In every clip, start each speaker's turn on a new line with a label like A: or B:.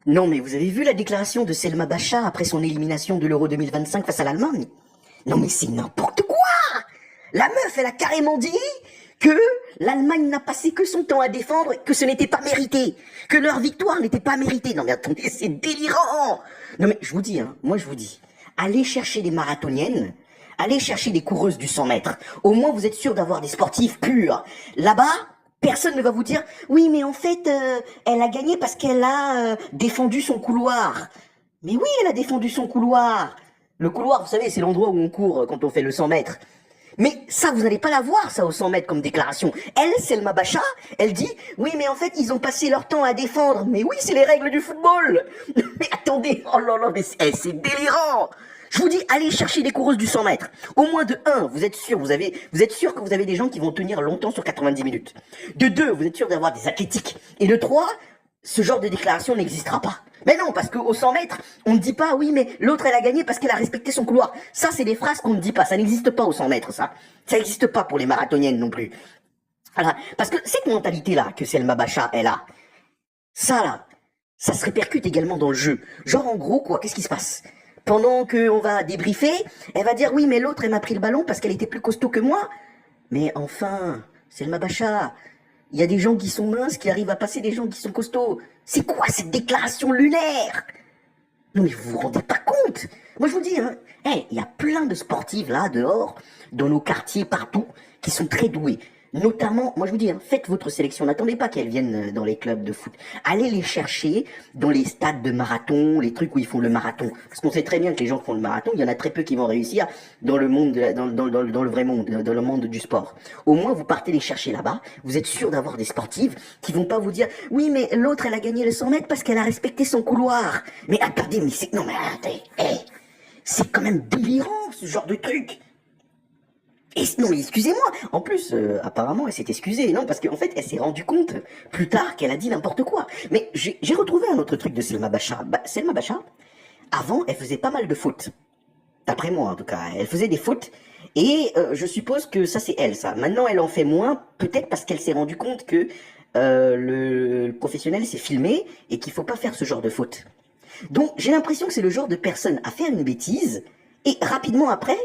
A: Non, mais vous avez vu la déclaration de Selma Bacha après son élimination de l'Euro 2025 face à l'Allemagne? Non, mais c'est n'importe quoi! La meuf, elle a carrément dit que l'Allemagne n'a passé que son temps à défendre, que ce n'était pas mérité, que leur victoire n'était pas méritée. Non mais attendez, c'est délirant! Non mais je vous dis, hein, moi je vous dis, allez chercher des marathoniennes, allez chercher des coureuses du 100 mètres. Au moins vous êtes sûr d'avoir des sportifs purs. Là-bas, personne ne va vous dire, oui mais en fait, elle a gagné parce qu'elle a défendu son couloir. Mais oui, elle a défendu son couloir. Le couloir, vous savez, c'est l'endroit où on court quand on fait le 100 mètres. Mais ça, vous n'allez pas la voir, ça, au 100 mètres comme déclaration. Elle, Selma Bacha, elle dit, oui, mais en fait, ils ont passé leur temps à défendre. Mais oui, c'est les règles du football. Mais attendez, oh là là, mais c'est délirant. Je vous dis, allez chercher des coureuses du 100 mètres. Au moins de 1, vous êtes sûr, vous êtes sûr que vous avez des gens qui vont tenir longtemps sur 90 minutes. De 2, vous êtes sûr d'avoir des athlétiques. Et de 3, ce genre de déclaration n'existera pas. Mais non, parce qu'au 100 mètres, on ne dit pas, oui, mais l'autre, elle a gagné parce qu'elle a respecté son couloir. Ça, c'est des phrases qu'on ne dit pas. Ça n'existe pas au 100 mètres, ça. Ça n'existe pas pour les marathoniennes non plus. Voilà. Parce que cette mentalité-là que Selma Bacha, elle a, ça, là, ça se répercute également dans le jeu. Genre, en gros, quoi, qu'est-ce qui se passe? Pendant qu'on va débriefer, elle va dire, oui, mais l'autre, elle m'a pris le ballon parce qu'elle était plus costaud que moi. Mais enfin, Selma Bacha, il y a des gens qui sont minces qui arrivent à passer des gens qui sont costauds. C'est quoi cette déclaration lunaire? Non mais vous vous rendez pas compte? Moi je vous dis, hein, hey, il y a plein de sportives là, dehors, dans nos quartiers, partout, qui sont très douées. Notamment, moi je vous dis, hein, faites votre sélection, n'attendez pas qu'elles viennent dans les clubs de foot. Allez les chercher dans les stades de marathon, les trucs où ils font le marathon. Parce qu'on sait très bien que les gens qui font le marathon, il y en a très peu qui vont réussir dans le monde, dans le vrai monde, dans le monde du sport. Au moins vous partez les chercher là-bas, vous êtes sûr d'avoir des sportives qui vont pas vous dire, oui mais l'autre elle a gagné le 100 mètres parce qu'elle a respecté son couloir. Mais attendez, mais c'est, non mais attendez, hey, c'est quand même délirant ce genre de truc. Et non, mais excusez-moi. En plus, apparemment, elle s'est excusée, non? Parce qu'en fait, elle s'est rendue compte plus tard qu'elle a dit n'importe quoi. Mais j'ai retrouvé un autre truc de Selma Bacha. Selma Bacha, avant, elle faisait pas mal de fautes. D'après moi, en tout cas. Elle faisait des fautes. Et je suppose que ça, c'est elle, ça. Maintenant, elle en fait moins, peut-être parce qu'elle s'est rendue compte que le professionnel s'est filmé et qu'il faut pas faire ce genre de fautes. Donc, j'ai l'impression que c'est le genre de personne à faire une bêtise et rapidement après,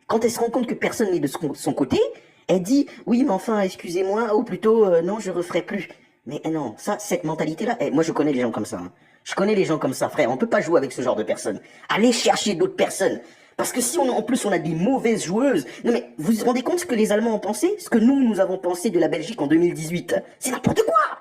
A: quand elle se rend compte que personne n'est de son côté, elle dit oui mais enfin excusez-moi ou plutôt non je referai plus. Mais non, ça cette mentalité là, moi je connais les gens comme ça. Hein. Je connais les gens comme ça frère, on peut pas jouer avec ce genre de personnes. Allez chercher d'autres personnes. Parce que si en plus on a des mauvaises joueuses, non mais vous vous rendez compte ce que les Allemands ont pensé, ce que nous avons pensé de la Belgique en 2018, c'est n'importe quoi.